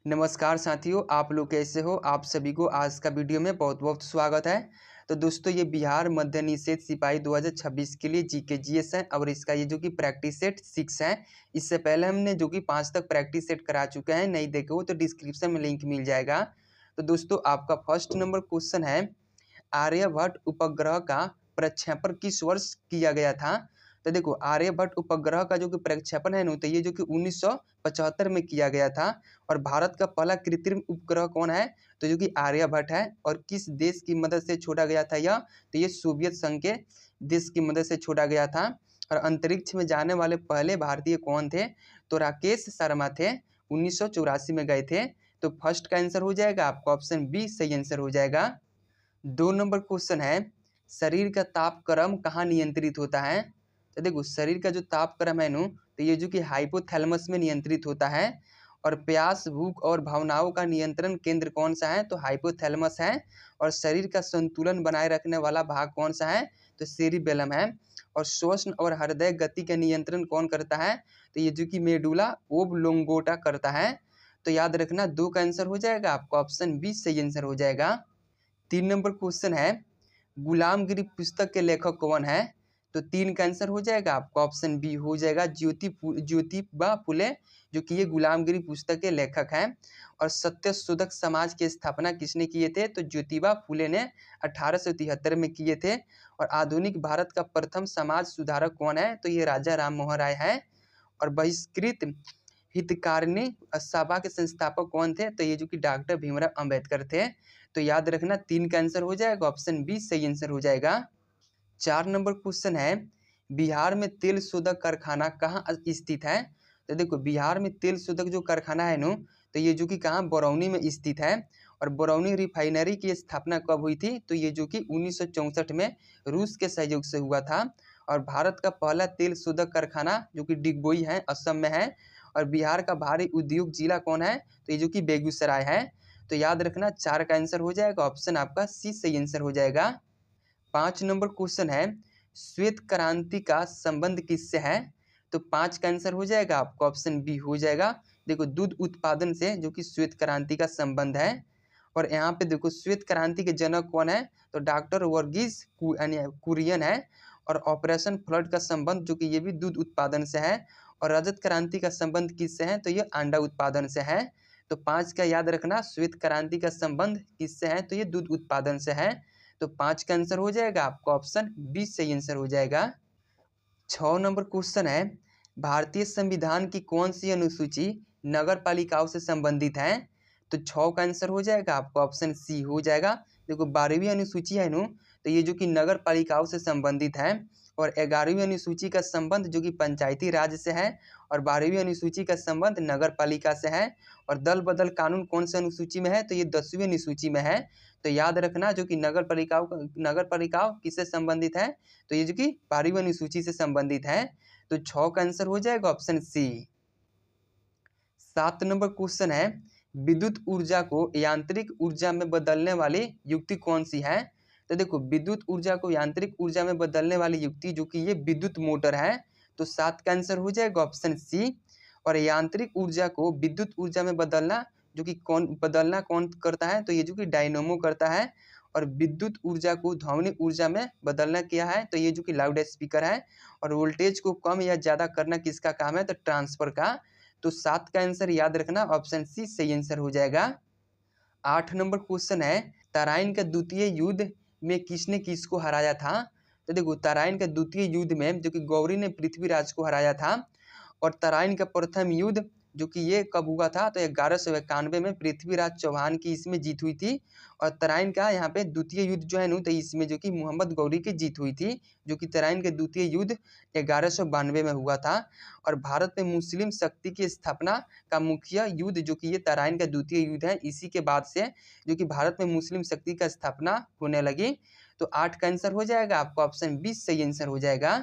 नमस्कार साथियों, आप लोग कैसे हो। आप सभी को आज का वीडियो में बहुत बहुत स्वागत है। तो दोस्तों, ये बिहार मध्य निषेध सिपाही 2026 के लिए जीके जीएस है और इसका ये जो कि प्रैक्टिस सेट 6 है। इससे पहले हमने जो कि 5 तक प्रैक्टिस सेट करा चुके हैं। नहीं देखे हो तो डिस्क्रिप्शन में लिंक मिल जाएगा। तो दोस्तों, आपका फर्स्ट नंबर क्वेश्चन है, आर्यभट्ट उपग्रह का प्रक्षेपण किस वर्ष किया गया था। तो देखो, आर्यभट्ट उपग्रह का जो कि प्रक्षेपण है ना, तो ये जो कि 1975 में किया गया था। और भारत का पहला कृत्रिम उपग्रह कौन है, तो जो कि आर्यभट्ट है। और किस देश की मदद से छोड़ा गया था यह, तो ये सोवियत संघ के देश की मदद से छोड़ा गया था। और अंतरिक्ष में जाने वाले पहले भारतीय कौन थे, तो राकेश शर्मा थे, 1984 में गए थे। तो फर्स्ट का आंसर हो जाएगा आपका ऑप्शन बी सही आंसर हो जाएगा। 2 नंबर क्वेश्चन है, शरीर का तापक्रम कहाँ नियंत्रित होता है। तो देखो, शरीर का जो तापक्रम है नु, तो ये जो कि हाइपोथैलेमस में नियंत्रित होता है। और प्यास, भूख और भावनाओं का नियंत्रण केंद्र कौन सा है, तो हाइपोथैलेमस है। और शरीर का संतुलन बनाए रखने वाला भाग कौन सा है, तो सेरिबेलम है। और श्वसन और हृदय गति का नियंत्रण कौन करता है, तो ये जो कि मेडुला ओब्लोंगोटा करता है। तो याद रखना, 2 का आंसर हो जाएगा आपका ऑप्शन बी सही आंसर हो जाएगा। 3 नंबर क्वेश्चन है, गुलामगिरी पुस्तक के लेखक कौन है। तो 3 का आंसर हो जाएगा आपका ऑप्शन बी हो जाएगा ज्योतिबा फुले, जो कि ये गुलामगिरी पुस्तक के लेखक हैं। और सत्यशोधक समाज की स्थापना किसने किए थे, तो ज्योतिबा फुले ने 1873 में किए थे। और आधुनिक भारत का प्रथम समाज सुधारक कौन है, तो ये राजा राम मोहन राय है। और बहिष्कृत हितकारिणी सभा के संस्थापक कौन थे, तो ये जो कि डॉक्टर भीमराव अंबेडकर थे। तो याद रखना, 3 का आंसर हो जाएगा ऑप्शन बी सही आंसर हो जाएगा। 4 नंबर क्वेश्चन है, बिहार में तेल शोधक कारखाना कहाँ स्थित है। तो देखो, बिहार में तेल शोधक जो कारखाना है नो, तो ये जो कि कहाँ, बरौनी में स्थित है। और बरौनी रिफाइनरी की स्थापना कब हुई थी, तो ये जो कि 1964 में रूस के सहयोग से हुआ था। और भारत का पहला तेल शोधक कारखाना जो कि डिगबोई है, असम में है। और बिहार का भारी उद्योग जिला कौन है, तो ये जो कि बेगूसराय है। तो याद रखना, 4 का आंसर हो जाएगा ऑप्शन आपका सी सही आंसर हो जाएगा। 5 नंबर क्वेश्चन है, श्वेत क्रांति का संबंध किससे है। तो 5 का आंसर हो जाएगा आपका ऑप्शन बी हो जाएगा। देखो, दूध उत्पादन से जो कि श्वेत क्रांति का संबंध है। और यहाँ पे देखो, श्वेत क्रांति के जनक कौन है, तो डॉक्टर वर्गीस कुरियन है। और ऑपरेशन फ्लड का संबंध जो कि ये भी दूध उत्पादन से है। और रजत क्रांति का संबंध किससे है, तो ये अंडा उत्पादन से है। तो 5 का याद रखना, श्वेत क्रांति का संबंध किससे है, तो ये दूध उत्पादन से है। तो 5 का आंसर हो जाएगा आपका ऑप्शन बी सही आंसर हो जाएगा। 6 नंबर क्वेश्चन है, भारतीय संविधान की कौन सी अनुसूची नगर पालिकाओं से संबंधित है। तो 6 का आंसर हो जाएगा आपका ऑप्शन सी हो जाएगा। देखो, 12वीं अनुसूची है नो, तो ये जो कि नगर पालिकाओं से संबंधित है। और 11वीं अनुसूची का संबंध जो कि पंचायती राज से है। और 12वीं अनुसूची का संबंध नगर पालिका से है। और दल बदल कानून कौन सी अनुसूची में है, तो ये 10वीं अनुसूची में है। तो याद रखना, जो कि नगर पालिकाओं किससे संबंधित है, तो ये जो कि 12वीं अनुसूची से संबंधित है। तो 6 का आंसर हो जाएगा ऑप्शन सी। 7 नंबर क्वेश्चन है, विद्युत ऊर्जा को यांत्रिक ऊर्जा में बदलने वाली युक्ति कौन सी है। तो देखो, विद्युत ऊर्जा को यांत्रिक ऊर्जा में बदलने वाली युक्ति जो कि ये विद्युत मोटर है। तो 7 का आंसर हो जाएगा ऑप्शन सी। और यांत्रिक ऊर्जा को विद्युत ऊर्जा में बदलना जो कि कौन करता है, तो ये जो कि डायनेमो करता है। और विद्युत ऊर्जा को ध्वनि ऊर्जा में बदलना क्या है, तो ये जो कि लाउड स्पीकर है। और वोल्टेज को कम या ज़्यादा करना किसका काम है, तो ट्रांसफर का। तो 7 का आंसर याद रखना ऑप्शन सी सही आंसर हो जाएगा। 8 नंबर क्वेश्चन है, तराइन का द्वितीय युद्ध में किसने किसको हराया था। तो देखो, तराइन का द्वितीय युद्ध में जो कि गौरी ने पृथ्वीराज को हराया था। और तराइन का प्रथम युद्ध जो कि ये कब हुआ था, तो 1191 में पृथ्वीराज चौहान की इसमें जीत हुई थी। और तराइन का यहाँ पे द्वितीय युद्ध जो है ना, तो इसमें जो कि मोहम्मद गौरी की जीत हुई थी। जो कि तराइन के द्वितीय युद्ध 1192 में हुआ था। और भारत में मुस्लिम शक्ति की स्थापना का मुख्य युद्ध जो कि ये तराइन का द्वितीय युद्ध है। इसी के बाद से जो कि भारत में मुस्लिम शक्ति का स्थापना होने लगी। तो 8 का आंसर हो जाएगा आपका ऑप्शन 20 सही आंसर हो जाएगा।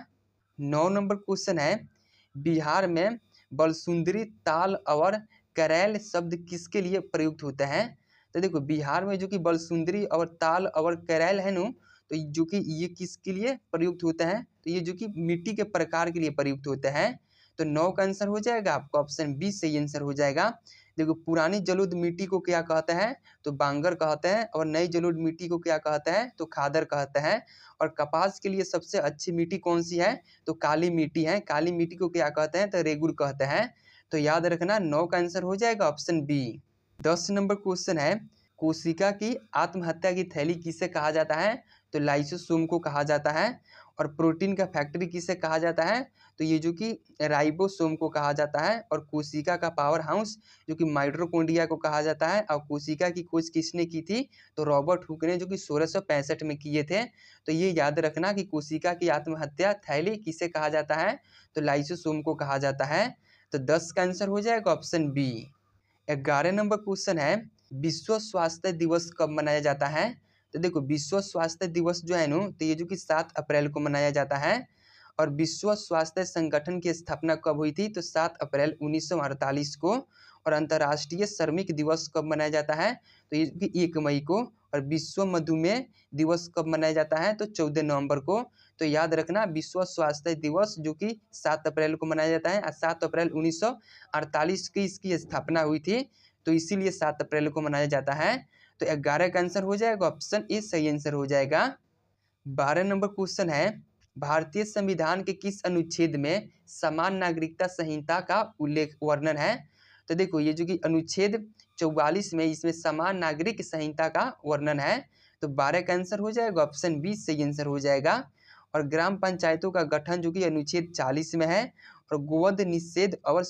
9 नंबर क्वेश्चन है, बिहार में बलसुंदरी, ताल और करैल शब्द किसके लिए प्रयुक्त होते हैं। तो देखो, बिहार में जो कि बलसुंदरी और ताल और करैल है नो, तो जो कि ये किसके लिए प्रयुक्त होते हैं, तो ये जो कि मिट्टी के प्रकार के लिए प्रयुक्त होते हैं। तो 9 का आंसर हो जाएगा आपका ऑप्शन बी सही आंसर हो जाएगा। देखो पुरानी जलोढ़ मिट्टी को क्या कहते हैं, तो बांगर कहते हैं, और नई जलोढ़ मिट्टी को क्या कहते हैं, तो खादर कहते हैं। और कपास के लिए सबसे अच्छी मिट्टी कौन सी है, तो काली मिट्टी है। काली मिट्टी को क्या कहते हैं, तो रेगुर कहते हैं। तो याद रखना 9 का आंसर हो जाएगा ऑप्शन बी। 10 नंबर क्वेश्चन है, कोशिका की आत्महत्या की थैली किसे कहा जाता है, तो लाइसोसोम को कहा जाता है। और प्रोटीन का फैक्ट्री किसे कहा जाता है, तो ये जो कि राइबोसोम को कहा जाता है। और कोशिका का पावर हाउस जो कि माइटोकॉन्ड्रिया को कहा जाता है। और कोशिका की खोज किसने की थी, तो रॉबर्ट हुक ने, जो कि 1665 में किए थे। तो ये याद रखना कि कोशिका की आत्महत्या थैली किसे कहा जाता है, तो लाइसोसोम को कहा जाता है। तो 10 का आंसर हो जाएगा ऑप्शन बी। 11 नंबर क्वेश्चन है, विश्व स्वास्थ्य दिवस कब मनाया जाता है। तो देखो विश्व स्वास्थ्य दिवस जो है ना, तो ये जो कि 7 अप्रैल को मनाया जाता है। और विश्व स्वास्थ्य संगठन की स्थापना कब हुई थी, तो 7 अप्रैल 1948 को। और अंतर्राष्ट्रीय श्रमिक दिवस कब मनाया जाता है, तो ये कि 1 मई को। और विश्व मधुमेह दिवस कब मनाया जाता है, तो 14 नवंबर को। तो याद रखना विश्व स्वास्थ्य दिवस जो कि 7 अप्रैल को मनाया जाता है। 7 अप्रैल 1948 की इसकी स्थापना हुई थी, तो इसीलिए 7 अप्रैल को मनाया जाता है। तो 11 का आंसर हो जाएगा ऑप्शन ए सही आंसर हो जाएगा। 12 नंबर क्वेश्चन है, भारतीय संविधान के किस अनुच्छेद में समान नागरिकता संहिता का उल्लेख वर्णन है। तो देखो ये जो कि अनुच्छेद 44 में इसमें समान नागरिक संहिता का वर्णन है। तो 12 का आंसर हो जाएगा ऑप्शन बी सही आंसर हो जाएगा। और ग्राम पंचायतों का गठन जो कि अनुच्छेद 40 में है। और गोवध निषेध और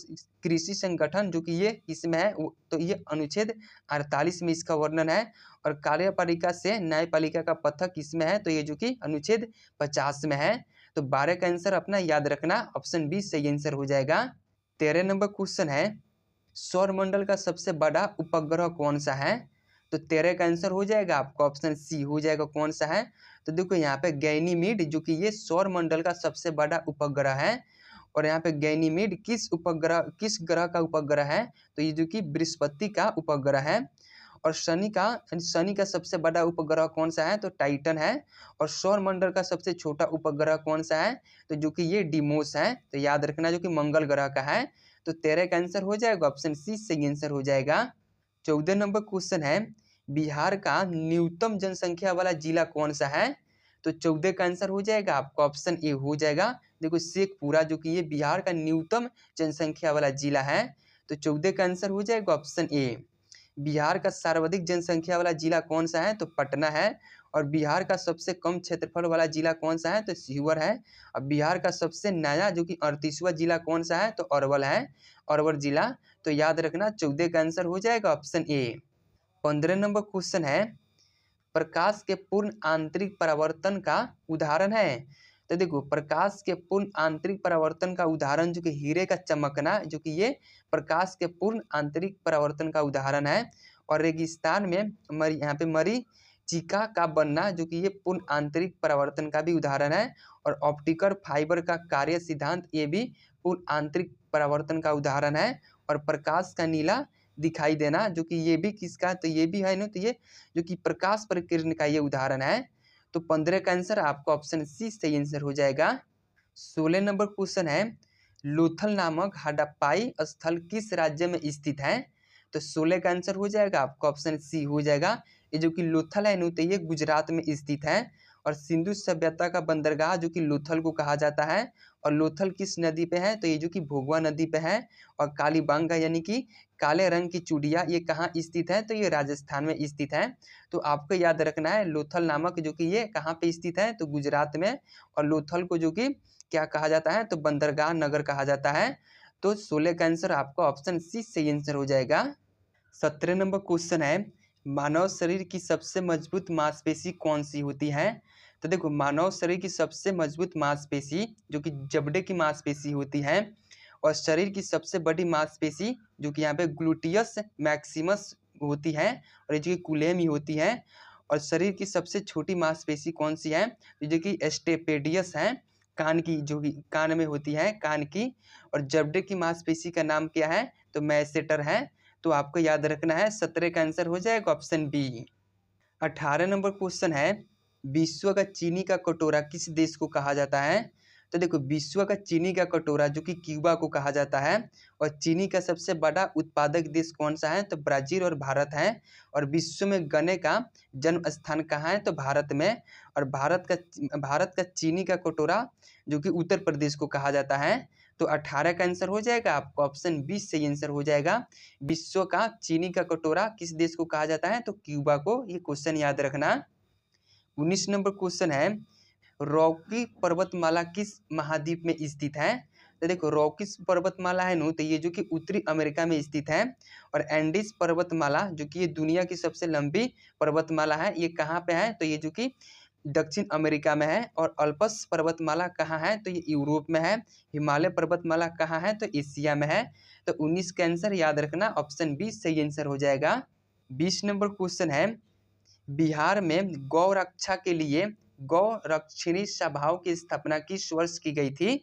कृषि संगठन जो कि ये इसमें है, तो ये अनुच्छेद 48 में इसका वर्णन है। और कार्यपालिका से न्यायपालिका का पथक इसमें है, तो ये जो कि अनुच्छेद 50 में है। तो 12 का आंसर अपना याद रखना ऑप्शन बी सही आंसर हो जाएगा। 13 नंबर क्वेश्चन है, सौरमंडल का सबसे बड़ा उपग्रह कौन सा है। तो 13 का आंसर हो जाएगा आपका ऑप्शन सी हो जाएगा कौन सा है। तो देखो यहाँ पे गैनीमीड जो कि ये सौरमंडल का सबसे बड़ा उपग्रह है। और यहाँ पे गैनीमीड किस ग्रह का उपग्रह है, तो ये जो कि बृहस्पति का उपग्रह है। और शनि का सबसे बड़ा उपग्रह कौन सा है, तो टाइटन है। और सौरमंडल का सबसे छोटा उपग्रह कौन सा है, तो जो कि ये डिमोस है। तो याद रखना जो कि मंगल ग्रह का है। तो 13 का आंसर हो जाएगा ऑप्शन सी सही आंसर हो जाएगा। 14 नंबर क्वेश्चन है, बिहार का न्यूनतम जनसंख्या वाला जिला कौन सा है। तो 14 का आंसर हो जाएगा आपका ऑप्शन ए हो जाएगा। देखो शेखपुरा जो कि ये बिहार का न्यूनतम जनसंख्या वाला जिला है। तो 14 का आंसर हो जाएगा ऑप्शन ए। बिहार का सर्वाधिक जनसंख्या वाला जिला कौन सा है, तो पटना है। और बिहार का सबसे कम क्षेत्रफल वाला जिला कौन सा है, तो शिवहर है। और बिहार का सबसे नया जो कि 38वां जिला कौन सा है, तो अरवल है, अरवल जिला। तो याद रखना 14 का आंसर हो जाएगा ऑप्शन ए। 15 नंबर क्वेश्चन है, प्रकाश के पूर्ण आंतरिक परावर्तन का उदाहरण है। तो देखो प्रकाश के पूर्ण आंतरिक परावर्तन का उदाहरण जो कि हीरे का चमकना, जो कि ये प्रकाश के पूर्ण आंतरिक परावर्तन का उदाहरण है। और रेगिस्तान में यहाँ पे मरीचिका का बनना जो कि ये पूर्ण आंतरिक परावर्तन का भी उदाहरण है। और ऑप्टिकल फाइबर का कार्य सिद्धांत ये भी पूर्ण आंतरिक परावर्तन का उदाहरण है। और प्रकाश का नीला दिखाई देना जो कि ये भी किसका, तो ये भी है ना, तो ये जो कि प्रकाश प्रकीर्ण का ये उदाहरण है। तो 15 का आंसर आपका ऑप्शन सी सही आंसर हो जाएगा। 16 नंबर क्वेश्चन है, लोथल नामक हड़प्पाई स्थल किस राज्य में स्थित है। तो 16 का आंसर हो जाएगा आपका ऑप्शन सी हो जाएगा। ये जो कि लोथल है ना, तो ये गुजरात में स्थित है। और सिंधु सभ्यता का बंदरगाह जो कि लोथल को कहा जाता है। और लोथल किस नदी पे है, तो ये जो कि भोगवा नदी पे है। और कालीबांगा यानी कि काले रंग की चूड़िया ये कहाँ स्थित है, तो ये राजस्थान में स्थित है। तो आपको याद रखना है लोथल नामक जो कि ये कहाँ पे स्थित है, तो गुजरात में। और लोथल को जो कि क्या कहा जाता है, तो बंदरगाह नगर कहा जाता है। तो 16 का आंसर आपका ऑप्शन सी सही आंसर हो जाएगा। 17 नंबर क्वेश्चन है, मानव शरीर की सबसे मजबूत मांसपेशी कौन सी होती है। तो देखो मानव शरीर की सबसे मजबूत मांसपेशी जो कि जबड़े की मांसपेशी होती है। और शरीर की सबसे बड़ी मांसपेशी जो कि यहाँ पे ग्लूटियस मैक्सिमस होती है। और ये जो कि कुलेम ही होती है। और शरीर की सबसे छोटी मांसपेशी कौन सी है, जो कि स्टेपेडियस है, कान की जो कि कान में होती है कान की। और जबड़े की मांसपेशी का नाम क्या है, तो मैसेटर है। तो आपको याद रखना है 17 का आंसर हो जाएगा ऑप्शन बी। 18 नंबर क्वेश्चन है, विश्व का चीनी का कटोरा किस देश को कहा जाता है। तो देखो विश्व का चीनी का कटोरा जो कि क्यूबा को कहा जाता है, और चीनी का सबसे बड़ा उत्पादक देश कौन सा है? तो ब्राजील और भारत है। और विश्व में गन्ने का जन्म स्थान कहाँ है? तो भारत में। और भारत का चीनी का कटोरा जो कि उत्तर प्रदेश को कहा जाता है। तो 18 का आंसर हो जाएगा आपको ऑप्शन 20 सही आंसर हो जाएगा। विश्व का चीनी का कटोरा किस देश को कहा जाता है? तो क्यूबा को। ये क्वेश्चन याद रखना। 19 नंबर क्वेश्चन है, रॉकी पर्वतमाला किस महाद्वीप में स्थित है? तो देखो रॉकीज पर्वतमाला है नो, तो ये जो कि उत्तरी अमेरिका में स्थित है। और एंडीज पर्वतमाला जो कि ये दुनिया की सबसे लंबी पर्वतमाला है, ये कहाँ पे है? तो ये जो कि दक्षिण अमेरिका में है। और अल्पस पर्वतमाला कहाँ है? तो ये यूरोप में है। हिमालय पर्वतमाला कहाँ है? तो एशिया में है। तो 19 का आंसर याद रखना ऑप्शन 20 सही आंसर हो जाएगा। 20 नंबर क्वेश्चन है, बिहार में गौ रक्षा के लिए गौ रक्षिणी सभाओं की स्थापना किस वर्ष की गई थी?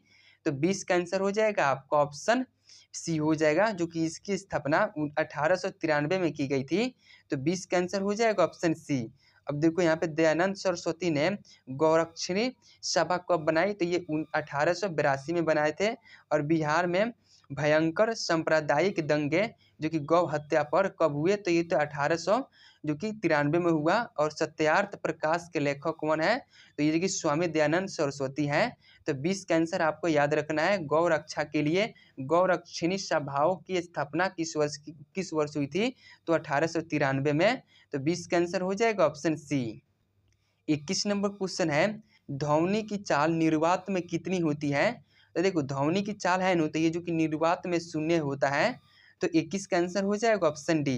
तो 20 का आंसर हो जाएगा आपका ऑप्शन सी हो जाएगा, जो कि इसकी स्थापना 1893 में की गई थी। तो 20 का आंसर हो जाएगा ऑप्शन सी। अब देखो यहाँ पे दयानंद सरस्वती ने गौरक्षिणी सभा कब बनाई? तो ये 1882 में बनाए थे। और बिहार में भयंकर सांप्रदायिक दंगे जो कि गौ हत्या पर कब हुए? तो ये तो 1800 जो कि 93 में हुआ। और सत्यार्थ प्रकाश के लेखक कौन है? तो ये कि स्वामी दयानंद सरस्वती हैं। तो 20 का आंसर आपको याद रखना है, गौ रक्षा के लिए गौ रक्षिणी सभाओं की स्थापना किस वर्ष हुई थी? तो 1893 में। तो 20 का आंसर हो जाएगा ऑप्शन सी। 21 नंबर क्वेश्चन है, ध्वनि की चाल निर्वात में कितनी होती है? तो देखो ध्वनि की चाल है ना, तो ये जो कि निर्वात में शून्य होता है। तो 21 का आंसर हो जाएगा ऑप्शन डी।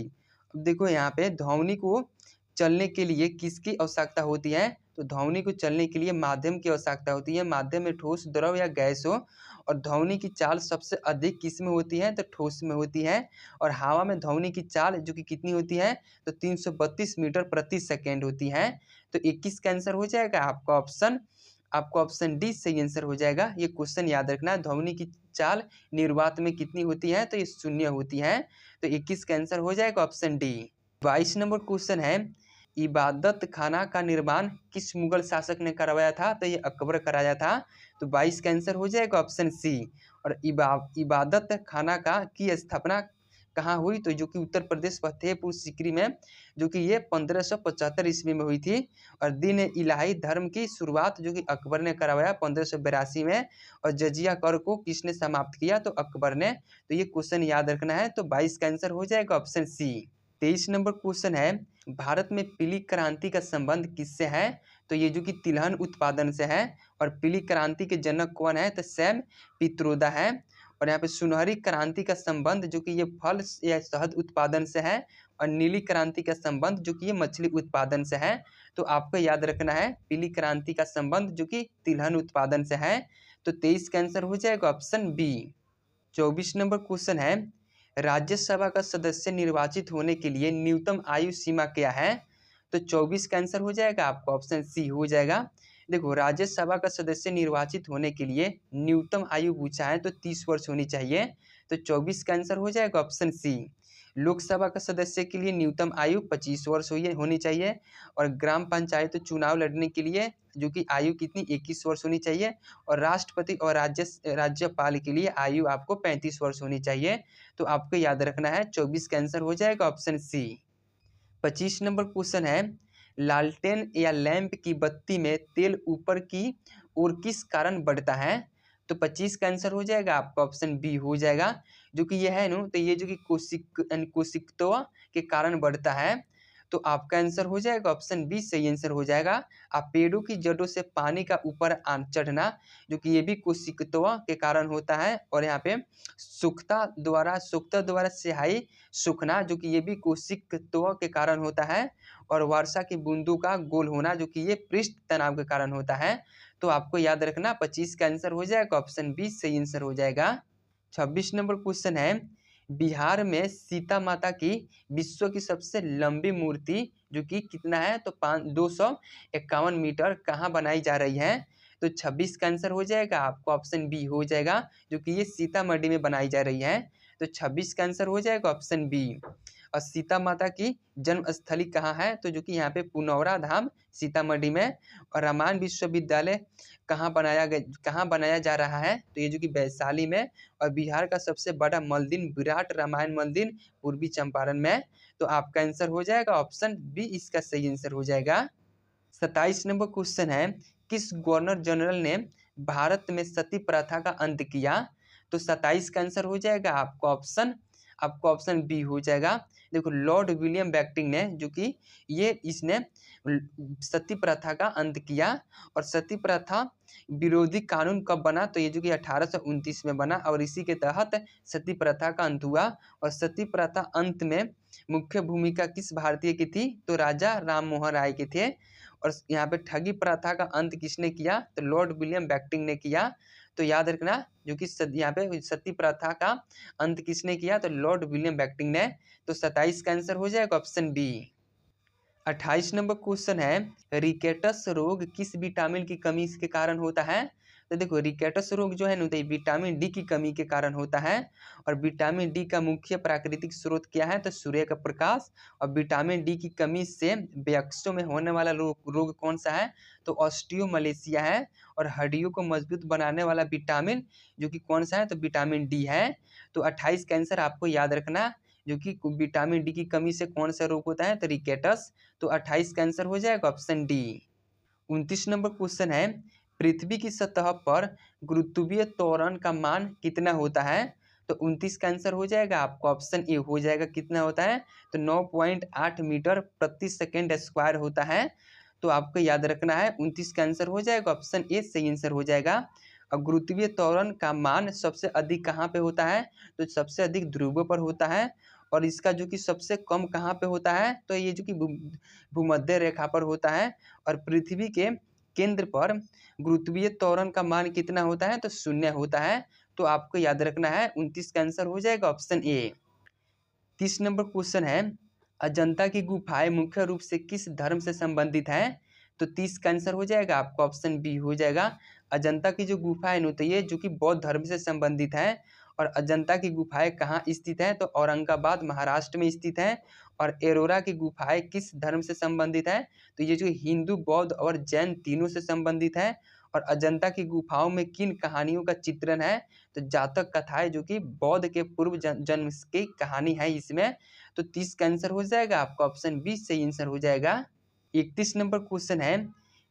अब देखो यहाँ पे ध्वनि को चलने के लिए किसकी आवश्यकता होती है? तो ध्वनि को चलने के लिए माध्यम की आवश्यकता होती है। माध्यम में ठोस, द्रव या गैस हो। और ध्वनि की चाल सबसे अधिक किस में होती है? तो ठोस में होती है। और हवा में ध्वनि की चाल जो कि कितनी होती है? तो 332 मीटर प्रति सेकेंड होती है। तो 21 का आंसर हो जाएगा आपका ऑप्शन डी सही आंसर हो जाएगा। ये क्वेश्चन याद रखना है, ध्वनि की चाल निर्वात में कितनी होती है? तो ये शून्य होती है। तो 21 का आंसर हो जाएगा ऑप्शन डी। 22 नंबर क्वेश्चन है, इबादत खाना का निर्माण किस मुगल शासक ने करवाया था? तो ये अकबर कराया था। तो 22 का आंसर हो जाएगा ऑप्शन सी। और इबादत खाना की स्थापना कहाँ हुई? तो जो कि उत्तर प्रदेश फतेहपुर सीकरी में, जो कि ये 1575 ईस्वी में हुई थी। और दीन इलाही धर्म की शुरुआत जो कि अकबर ने करवाया 1582 में। और जजिया कर को किसने समाप्त किया? तो अकबर ने। तो ये क्वेश्चन याद रखना है। तो 22 का आंसर हो जाएगा ऑप्शन सी। 23 नंबर क्वेश्चन है, भारत में पीली क्रांति का संबंध किससे है? तो ये जो कि तिलहन उत्पादन से है। और पीली क्रांति के जनक कौन है? तो सैम पित्रोदा है। और यहाँ पे सुनहरी क्रांति का संबंध जो कि ये फल या शहद उत्पादन से है। और नीली क्रांति का संबंध जो कि ये मछली उत्पादन से है। तो आपको याद रखना है, पीली क्रांति का संबंध जो कि तिलहन उत्पादन से है। तो 23 का आंसर हो जाएगा ऑप्शन बी। 24 नंबर क्वेश्चन है, राज्यसभा का सदस्य निर्वाचित होने के लिए न्यूनतम आयु सीमा क्या है? तो 24 का आंसर हो जाएगा आपका ऑप्शन सी हो जाएगा। देखो राज्यसभा का सदस्य निर्वाचित होने के लिए न्यूनतम आयु पूछा है, तो 30 वर्ष होनी चाहिए। तो 24 का आंसर हो जाएगा ऑप्शन सी। लोकसभा का सदस्य के लिए न्यूनतम आयु 25 वर्ष होनी चाहिए। और ग्राम पंचायत चुनाव लड़ने के लिए जो कि आयु कितनी 21 वर्ष होनी चाहिए। और राष्ट्रपति और राज्यपाल के लिए आयु आपको 35 वर्ष होनी चाहिए। तो आपको याद रखना है, 24 का आंसर हो जाएगा ऑप्शन सी। 25 नंबर क्वेश्चन है, लालटेन या लैंप की बत्ती में तेल ऊपर की ओर किस कारण बढ़ता है? तो 25 का आंसर हो जाएगा आपका ऑप्शन बी हो जाएगा। जो कि यह है नो, तो ये जो कि कोशिकत्व के कारण बढ़ता है। तो आपका आंसर हो जाएगा ऑप्शन बी सही आंसर हो जाएगा। आप पेड़ों की जड़ों से पानी का ऊपर चढ़ना जो कि ये भी कोशिकत्व के कारण होता है। और यहाँ पे सूखता द्वारा स्याही सूखना जो कि ये भी कोशिकत्व के कारण होता है। और वर्षा की बूंदों का गोल होना जो कि ये पृष्ठ तनाव के कारण होता है। तो आपको याद रखना 25 का आंसर हो जाएगा ऑप्शन बी सही आंसर हो जाएगा। 26 नंबर क्वेश्चन है, बिहार में सीता माता की विश्व की सबसे लंबी मूर्ति जो कि कितना है? तो 251 मीटर कहाँ बनाई जा रही है? तो 26 का आंसर हो जाएगा आपको ऑप्शन बी हो जाएगा, जो कि ये सीतामढ़ी में बनाई जा रही है। तो 26 का आंसर हो जाएगा ऑप्शन बी। और सीता माता की जन्म स्थली कहाँ है, तो जो कि यहाँ पे पुनौरा धाम सीतामढ़ी में। और रामायण विश्वविद्यालय कहाँ बनाया जा रहा है, तो ये जो कि वैशाली में। और बिहार का सबसे बड़ा मंदिर विराट रामायण मंदिर पूर्वी चंपारण में। तो आपका आंसर हो जाएगा ऑप्शन बी, इसका सही आंसर हो जाएगा। 27 नंबर क्वेश्चन है, किस गवर्नर जनरल ने भारत में सती प्रथा का अंत किया, तो 27 का आंसर हो जाएगा आपको ऑप्शन बी हो जाएगा। देखो लॉर्ड विलियम बेंटिंक ने, जो कि इसने सती प्रथा का अंत किया। और सती प्रथा विरोधी कानून कब बना, तो ये जो कि 1829 में बना और इसी के तहत सती प्रथा का अंत हुआ। और सती प्रथा अंत में मुख्य भूमिका किस भारतीय की थी, तो राजा राम मोहन राय के थे। और यहाँ पे ठगी प्रथा का अंत किसने किया, तो लॉर्ड विलियम बेंटिंक ने किया। तो याद रखना, जो कि यहाँ पे सती प्रथा का अंत किसने किया, तो लॉर्ड विलियम बेंटिंक ने। तो 27 का आंसर हो जाएगा ऑप्शन बी। 28 नंबर क्वेश्चन है, रिकेटस रोग किस विटामिन की कमी के कारण होता है, तो देखो रिकेटस रोग जो है ना, तो विटामिन डी की कमी के कारण होता है। और विटामिन डी का मुख्य प्राकृतिक स्रोत क्या है, तो सूर्य का प्रकाश। और विटामिन डी की कमी से वयस्कों में होने वाला रोग कौन सा है, तो ऑस्टियोमलेशिया है। और हड्डियों को मजबूत बनाने वाला विटामिन जो कि कौन सा है, तो विटामिन डी है। तो 28 का आंसर आपको याद रखना, जो कि विटामिन डी की कमी से कौन सा रोग होता है, तो रिकेटस। तो 28 का आंसर हो जाएगा ऑप्शन डी। 29 नंबर क्वेश्चन है, पृथ्वी की सतह पर गुरुत्वीय त्वरण का मान कितना होता है, तो 29 का आंसर हो जाएगा आपको ऑप्शन ए हो जाएगा, कितना होता है, तो 9.8 मीटर प्रति सेकेंड स्क्वायर होता है। तो आपको याद रखना है, 29 का आंसर हो जाएगा ऑप्शन ए सही आंसर हो जाएगा। और गुरुत्वीय त्वरण का मान सबसे अधिक कहाँ पे होता है, तो सबसे अधिक ध्रुवों पर होता है। और इसका जो कि सबसे कम कहाँ पे होता है, तो ये जो कि भूमध्य रेखा पर होता है। और पृथ्वी के केंद्र पर गुरुत्वीय त्वरण का मान कितना होता है, तो 0 होता है। तो आपको याद रखना है, 29 का आंसर हो जाएगा ऑप्शन ए। 30 नंबर क्वेश्चन है, अजंता की गुफाएं मुख्य रूप से किस धर्म से संबंधित है, तो 30 का आंसर हो जाएगा आपको ऑप्शन बी हो जाएगा। अजंता की जो गुफा है, तो ये जो कि बौद्ध धर्म से संबंधित है। और अजंता की गुफाएं कहाँ स्थित है, तो औरंगाबाद महाराष्ट्र में स्थित है। और एरोरा की गुफाएं किस धर्म से संबंधित है, तो ये जो हिंदू बौद्ध और जैन तीनों से संबंधित है। और अजंता की गुफाओं में किन कहानियों का चित्रण है, तो जातक कथाएं, जो कि बौद्ध के पूर्व जन्म की कहानी है इसमें। तो 30 का आंसर हो जाएगा आपका ऑप्शन बी सही आंसर हो जाएगा। 31 नंबर क्वेश्चन है,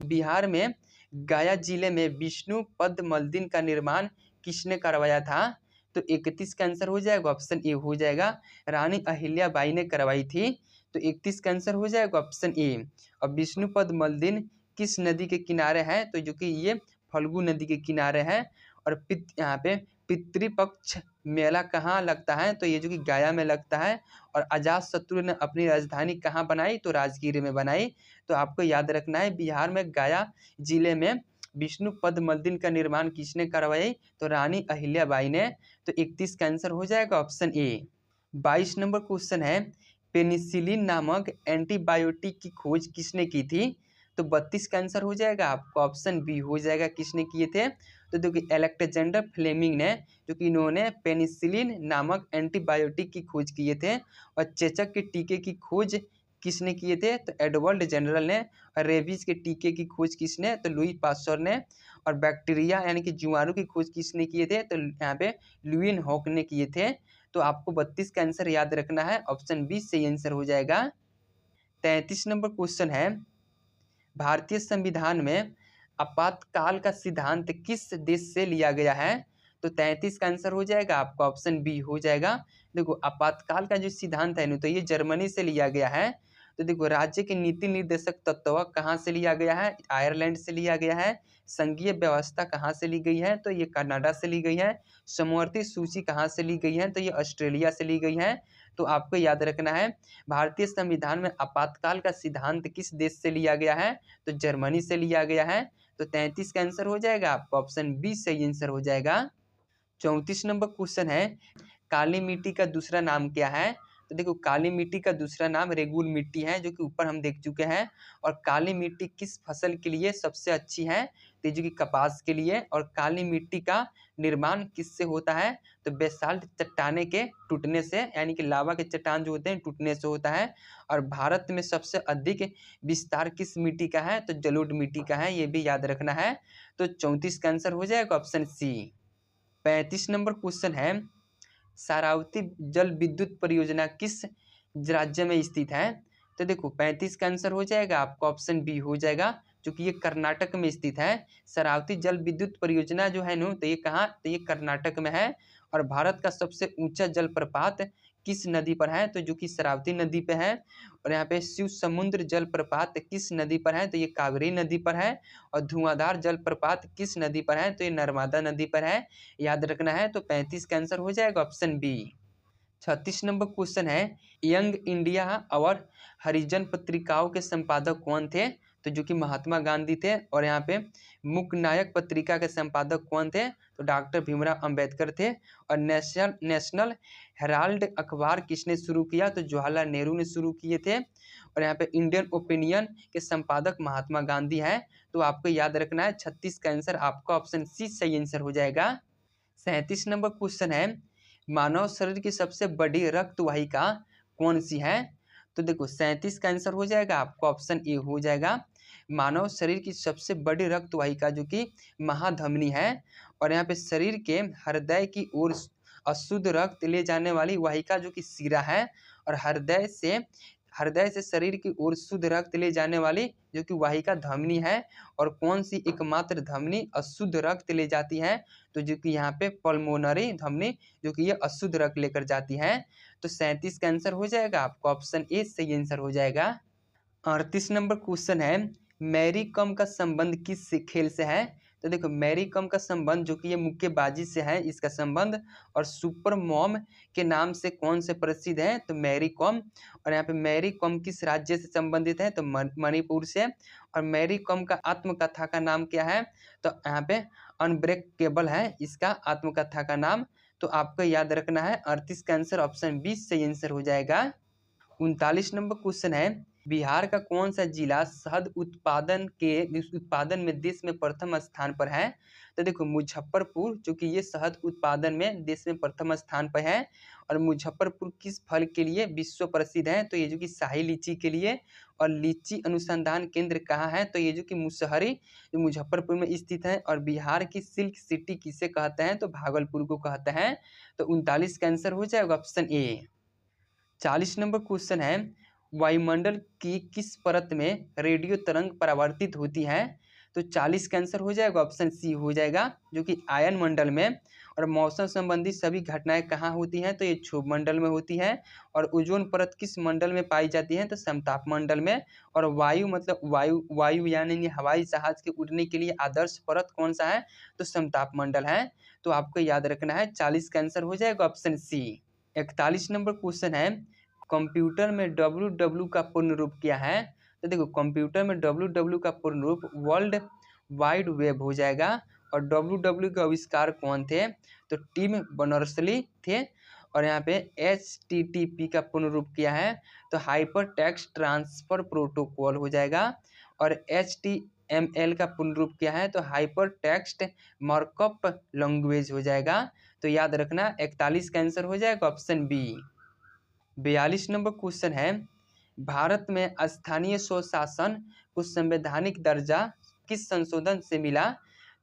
बिहार में गया जिले में विष्णु पद मंदिर का निर्माण किसने करवाया था, तो 31 का आंसर हो जाएगा ऑप्शन ए हो जाएगा, रानी अहिल्याबाई ने करवाई थी। तो 31 का आंसर हो जाएगा ऑप्शन ए। और विष्णुपद मंदिर किस नदी के किनारे है, तो जो कि ये फल्गु नदी के किनारे है। और यहाँ पे पितृपक्ष मेला कहाँ लगता है, तो ये जो कि गया में लगता है। और अजातशत्रु ने अपनी राजधानी कहाँ बनाई, तो राजगीर में बनाई। तो आपको याद रखना है, बिहार में गया जिले में विष्णु पद मंदिर का निर्माण किसने करवाई, तो रानी अहिल्याबाई ने। तो 31 का आंसर हो जाएगा ऑप्शन ए। 22 नंबर क्वेश्चन है, पेनिसिलिन नामक एंटीबायोटिक की खोज किसने की थी, तो 32 का आंसर हो जाएगा आपको ऑप्शन बी हो जाएगा, किसने किए थे, तो देखिए अलेक्जेंडर फ्लेमिंग ने, जो कि इन्होंने पेनिसिलिन नामक एंटीबायोटिक की खोज किए थे। और चेचक के टीके की खोज किसने किए थे, तो एडवर्ड जनरल ने। और रेबीज के टीके की खोज किसने, तो लुई पास्चर ने। और बैक्टीरिया यानी कि जीवाणु की खोज किसने किए थे, तो यहाँ पे लुईन हॉक ने किए थे। तो आपको 32 का आंसर याद रखना है, ऑप्शन बी सही आंसर हो जाएगा। 33 नंबर क्वेश्चन है, भारतीय संविधान में आपातकाल का सिद्धांत किस देश से लिया गया है, तो 33 का आंसर हो जाएगा आपका ऑप्शन बी हो जाएगा। देखो आपातकाल का जो सिद्धांत है ना, तो ये जर्मनी से लिया गया है। तो देखो राज्य के नीति निर्देशक तत्व कहाँ से लिया गया है, आयरलैंड से लिया गया है। संघीय व्यवस्था कहाँ से ली गई है, तो ये कनाडा से ली गई है। समवर्ती सूची कहाँ से ली गई है, तो ये ऑस्ट्रेलिया से ली गई है। तो आपको याद रखना है, भारतीय संविधान में आपातकाल का सिद्धांत किस देश से लिया गया है, तो जर्मनी से लिया गया है। तो 33 का आंसर हो जाएगा आपका ऑप्शन बी सही आंसर हो जाएगा। 34 नंबर क्वेश्चन है, काली मिट्टी का दूसरा नाम क्या है, तो देखो काली मिट्टी का दूसरा नाम रेगुल मिट्टी है, जो कि ऊपर हम देख चुके हैं। और काली मिट्टी किस फसल के लिए सबसे अच्छी है, तो जो कि कपास के लिए। और काली मिट्टी का निर्माण किससे होता है, तो बेसाल्ट चट्टाने के टूटने से, यानी कि लावा के चट्टान जो होते हैं टूटने से होता है। और भारत में सबसे अधिक विस्तार किस मिट्टी का है, तो जलोढ़ मिट्टी का है, ये भी याद रखना है। तो 34 का आंसर हो जाएगा ऑप्शन सी। 35 नंबर क्वेश्चन है, शारावती जल विद्युत परियोजना किस राज्य में स्थित है। तो देखो 35 का आंसर हो जाएगा आपका ऑप्शन बी हो जाएगा, क्योंकि ये कर्नाटक में स्थित है। शरावती जल विद्युत परियोजना जो है नो, तो ये कहाँ, तो ये कर्नाटक में है। और भारत का सबसे ऊंचा जलप्रपात किस नदी पर है, तो जो कि शरावती नदी पे है। और यहाँ पे शिव समुद्र जलप्रपात किस नदी पर है, तो ये कावेरी नदी पर है। और धुआंधार जलप्रपात किस नदी पर है, तो ये नर्मदा नदी पर है, याद रखना है। तो 35 का आंसर हो जाएगा ऑप्शन बी। 36 नंबर क्वेश्चन है, यंग इंडिया और हरिजन पत्रिकाओं के संपादक कौन थे, तो जो कि महात्मा गांधी थे। और यहाँ पे मुख्य नायक पत्रिका के संपादक कौन थे, तो डॉक्टर भीमराव अंबेडकर थे। और नेशनल हेराल्ड अखबार किसने शुरू किया, तो जवाहरलाल नेहरू ने शुरू किए थे। और यहाँ पे इंडियन ओपिनियन के संपादक महात्मा गांधी हैं। तो आपको याद रखना है 36 का आंसर आपका ऑप्शन सी सही आंसर हो जाएगा। 37 नंबर क्वेश्चन है, मानव शरीर की सबसे बड़ी रक्त वाहिका कौन सी है। तो देखो 37 का आंसर हो जाएगा आपका ऑप्शन ए हो जाएगा। मानव शरीर की सबसे बड़ी रक्त वाहिका जो कि महाधमनी है। और यहाँ पे शरीर के हृदय की ओर अशुद्ध रक्त ले जाने वाली वाहिका जो कि शिरा है। और हृदय से शरीर की ओर शुद्ध रक्त ले जाने वाली जो कि वाहिका धमनी है। और कौन सी एकमात्र धमनी अशुद्ध रक्त ले जाती है, तो जो कि यहाँ पे पल्मोनरी धमनी जो कि ये अशुद्ध रक्त लेकर जाती है। तो 37 का आंसर हो जाएगा आपका ऑप्शन ए सही आंसर हो जाएगा। 38 नंबर क्वेश्चन है, मैरी कॉम का संबंध किस खेल से है। तो देखो मैरी कॉम का संबंध जो कि ये मुक्केबाजी से है इसका संबंध। और सुपर मॉम के नाम से कौन से प्रसिद्ध है, तो मैरी कॉम। और यहाँ पे मैरी कॉम किस राज्य से संबंधित है, तो मणिपुर से। और मैरी कॉम का आत्मकथा का नाम क्या है, तो यहाँ पे अनब्रेकेबल है इसका आत्मकथा का नाम। तो आपको याद रखना है 38 का आंसर ऑप्शन 20 सही आंसर हो जाएगा। 39 नंबर क्वेश्चन है, बिहार का कौन सा जिला शहद उत्पादन में देश में प्रथम स्थान पर है। तो देखो मुजफ्फरपुर जो कि ये शहद उत्पादन में देश में प्रथम स्थान पर है। और मुजफ्फरपुर किस फल के लिए विश्व प्रसिद्ध है, तो ये जो कि शाही लीची के लिए। और लीची अनुसंधान केंद्र कहाँ है, तो ये जो कि मुसहरी जो मुजफ्फरपुर में स्थित है। और बिहार की सिल्क सिटी किसे कहते हैं, तो भागलपुर को कहते हैं। तो 39 का आंसर हो जाएगा ऑप्शन ए। 40 नंबर क्वेश्चन है, वायुमंडल की किस परत में रेडियो तरंग परावर्तित होती है। तो 40 का आंसर हो जाएगा ऑप्शन सी हो जाएगा, जो कि आयन मंडल में। और मौसम संबंधी सभी घटनाएं कहाँ होती हैं, तो ये क्षोभ मंडल में होती हैं। और ओजोन परत किस मंडल में पाई जाती है, तो समताप मंडल में। और वायु मतलब वायु यानी हवाई जहाज के उड़ने के लिए आदर्श परत कौन सा है, तो समताप मंडल है। तो आपको याद रखना है 40 का आंसर हो जाएगा ऑप्शन सी। 41 नंबर क्वेश्चन है, कंप्यूटर में www का पूर्ण रूप क्या है। तो देखो कंप्यूटर में www का पूर्ण रूप वर्ल्ड वाइड वेब हो जाएगा। और www के आविष्कार कौन थे, तो टिम बर्नर्स-ली थे। और यहाँ पे HTTP का पूर्ण रूप क्या है, तो हाइपर टेक्स्ट ट्रांसफर प्रोटोकॉल हो जाएगा। और HTML का पूर्ण रूप क्या है, तो हाइपर टेक्स्ट मार्कअप लैंग्वेज हो जाएगा। तो याद रखना 41 का आंसर हो जाएगा ऑप्शन बी। 42 नंबर क्वेश्चन है, भारत में स्थानीय स्वशासन को संवैधानिक दर्जा किस संशोधन से मिला।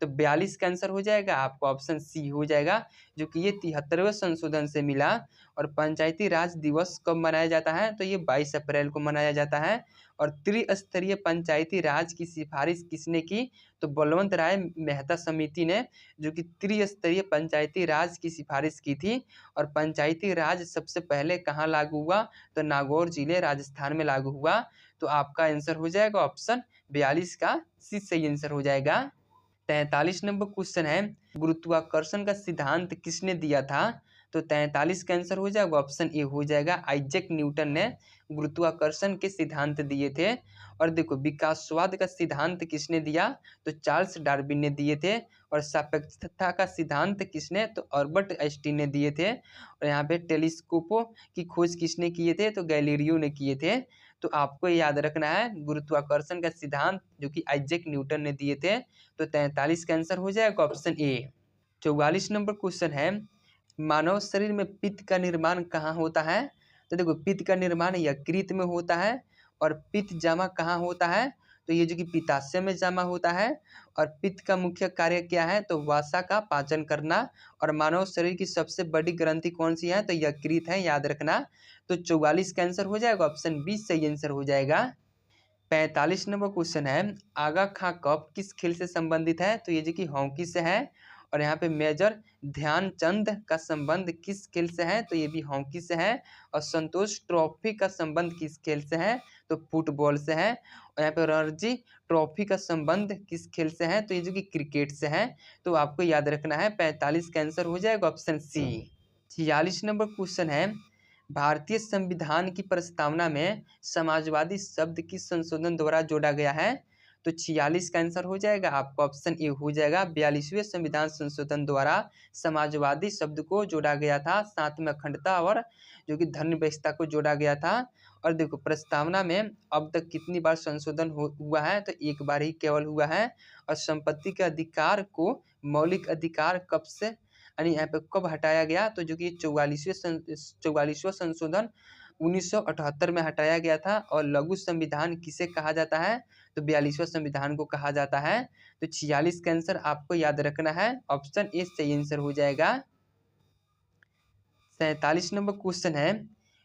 तो 42 का आंसर हो जाएगा आपको ऑप्शन सी हो जाएगा, जो कि ये 73वें संशोधन से मिला। और पंचायती राज दिवस कब मनाया जाता है, तो ये 22 अप्रैल को मनाया जाता है। और त्रिस्तरीय पंचायती राज की सिफारिश किसने की, तो बलवंत राय मेहता समिति ने, जो कि त्रिस्तरीय पंचायती राज की सिफारिश की थी। और पंचायती राज सबसे पहले कहाँ लागू हुआ, तो नागौर जिले राजस्थान में लागू हुआ। तो आपका आंसर हो जाएगा ऑप्शन 42 का सी सही आंसर हो जाएगा। 43 नंबर क्वेश्चन है, गुरुत्वाकर्षण का सिद्धांत किसने दिया था। तो 43 का आंसर हो जाएगा ऑप्शन ए हो जाएगा, आइजैक न्यूटन ने गुरुत्वाकर्षण के सिद्धांत दिए थे। और देखो विकासवाद का सिद्धांत किसने दिया, तो चार्ल्स डार्विन ने दिए थे। और सापेक्षता का सिद्धांत किसने, तो अल्बर्ट आइंस्टीन ने दिए थे। और यहाँ पे टेलीस्कोपों की खोज किसने किए थे, तो गैलीलियो ने किए थे। तो आपको याद रखना है गुरुत्वाकर्षण का सिद्धांत जो कि आइजैक न्यूटन ने दिए थे। तो 43 का आंसर हो जाएगा ऑप्शन ए। 44 नंबर क्वेश्चन है, मानव शरीर में पित्त का निर्माण कहाँ होता है। तो देखो पित्त का निर्माण यकृत में होता है। और पित्त जमा कहाँ होता है, तो ये जो कि पित्ताशय में जमा होता है। और पित्त का मुख्य कार्य क्या है, तो वसा का पाचन करना। और मानव शरीर की सबसे बड़ी ग्रंथि कौन सी है, तो यकृत है, याद रखना। तो 44 का आंसर हो जाएगा ऑप्शन बी सही आंसर हो जाएगा। 45 नंबर क्वेश्चन है, आगा खां कप किस खेल से संबंधित है, तो ये जो कि हॉकी से है। और यहाँ पे मेजर ध्यानचंद का संबंध किस खेल से है, तो ये भी हॉकी से है। और संतोष ट्रॉफी का संबंध किस खेल से है, तो फुटबॉल से है। और यहाँ पे रणजी ट्रॉफी का संबंध किस खेल से है, तो ये जो कि क्रिकेट से है। तो आपको याद रखना है 45 का आंसर हो जाएगा ऑप्शन सी। 46 नंबर क्वेश्चन है, भारतीय संविधान की प्रस्तावना में समाजवादी शब्द किस संशोधन द्वारा जोड़ा गया है, तो 46 का आंसर हो जाएगा आपका ऑप्शन ए हो जाएगा। 42वें संविधान संशोधन द्वारा समाजवादी शब्द को जोड़ा गया था, साथ में अखंडता और जो कि धर्म व्यवस्था को जोड़ा गया था। और देखो प्रस्तावना में अब तक कितनी बार संशोधन हुआ है, तो एक बार ही केवल हुआ है। और संपत्ति के अधिकार को मौलिक अधिकार कब से यानी यहाँ पे कब हटाया गया, तो जो कि 44वां संशोधन 1978 में हटाया गया था। और लघु संविधान किसे कहा जाता है, तो 42वां संविधान को कहा जाता है। तो 46 का आंसर आपको याद रखना है ऑप्शन ए सही आंसर हो जाएगा। 47 नंबर क्वेश्चन है,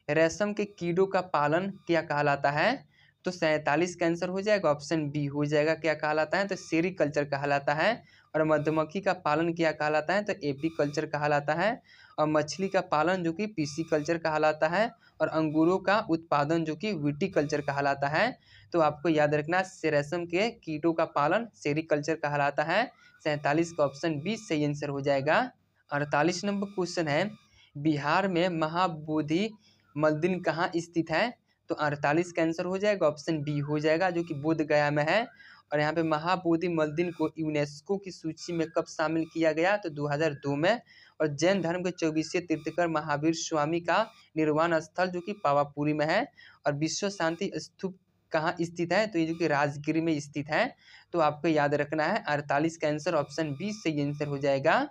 रेशम के कीड़ों का पालन क्या कहलाता है, तो 47 का आंसर हो जाएगा ऑप्शन बी हो जाएगा। क्या कहलाता है, तो सेरीकल्चर कहलाता है। और मधुमक्खी का पालन क्या कहलाता है, तो एपीकल्चर कहलाता है। और मछली का पालन जो कि पीसीकल्चर कहलाता है। और अंगूरों का उत्पादन जो कि विटीकल्चर कहलाता है। तो आपको याद रखना रेशम के कीटों का पालन सेरीकल्चर कहलाता है। 47 का ऑप्शन बी सही आंसर हो जाएगा। 48 नंबर क्वेश्चन है, बिहार में महाबोधि मल्दिन कहाँ स्थित है, तो 48 का आंसर हो जाएगा ऑप्शन बी हो जाएगा, जो कि बोध गया में है। और यहाँ पे महाबोधि मल्दिन को यूनेस्को की सूची में कब शामिल किया गया, तो 2002 में। और जैन धर्म के 24वें तीर्थंकर महावीर स्वामी का निर्वाण स्थल जो कि पावापुरी में है। और विश्व शांति स्तूप कहाँ स्थित है, तो ये जो कि राजगिर में स्थित है। तो आपको याद रखना है 48 का आंसर ऑप्शन बी सही आंसर हो जाएगा।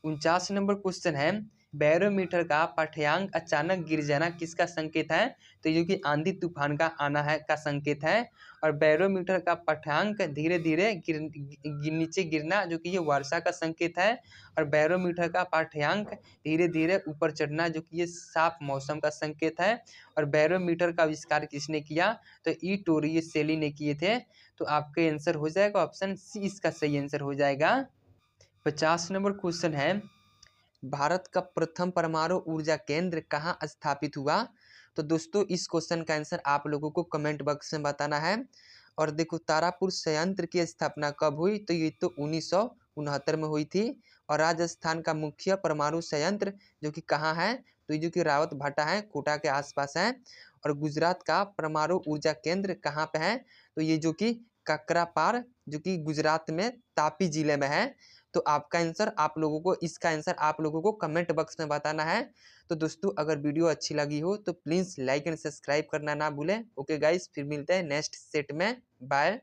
49 नंबर क्वेश्चन है, बैरोमीटर का पाठ्यांक अचानक गिर जाना किसका संकेत है, तो ये कि आंधी तूफान का आना है का संकेत है। और बैरोमीटर का पाठ्यांक धीरे धीरे नीचे गिरना जो कि ये वर्षा का संकेत है। और बैरोमीटर का पाठ्यांक धीरे धीरे ऊपर चढ़ना जो कि ये साफ मौसम का संकेत है। और बैरोमीटर का आविष्कार किसने किया, तो ई टोरियसेली ने किए थे। तो आपका आंसर हो जाएगा ऑप्शन सी इसका सही आंसर हो जाएगा। 50 नंबर क्वेश्चन है, भारत का प्रथम परमाणु ऊर्जा केंद्र कहाँ स्थापित हुआ, तो दोस्तों इस क्वेश्चन का आंसर आप लोगों को कमेंट बॉक्स में बताना है। और देखो तारापुर संयंत्र की स्थापना कब हुई, तो ये तो 1969 में हुई थी। और राजस्थान का मुख्य परमाणु संयंत्र जो कि कहाँ है, तो ये जो कि रावत भाटा है, कोटा के आसपास है। और गुजरात का परमाणु ऊर्जा केंद्र कहाँ पे है, तो ये जो कि काकरापार जो कि गुजरात में तापी जिले में है। तो आपका आंसर आप लोगों को इसका आंसर आप लोगों को कमेंट बॉक्स में बताना है। तो दोस्तों अगर वीडियो अच्छी लगी हो तो प्लीज़ लाइक एंड सब्सक्राइब करना ना भूलें। ओके गाइस, फिर मिलते हैं नेक्स्ट सेट में। बाय।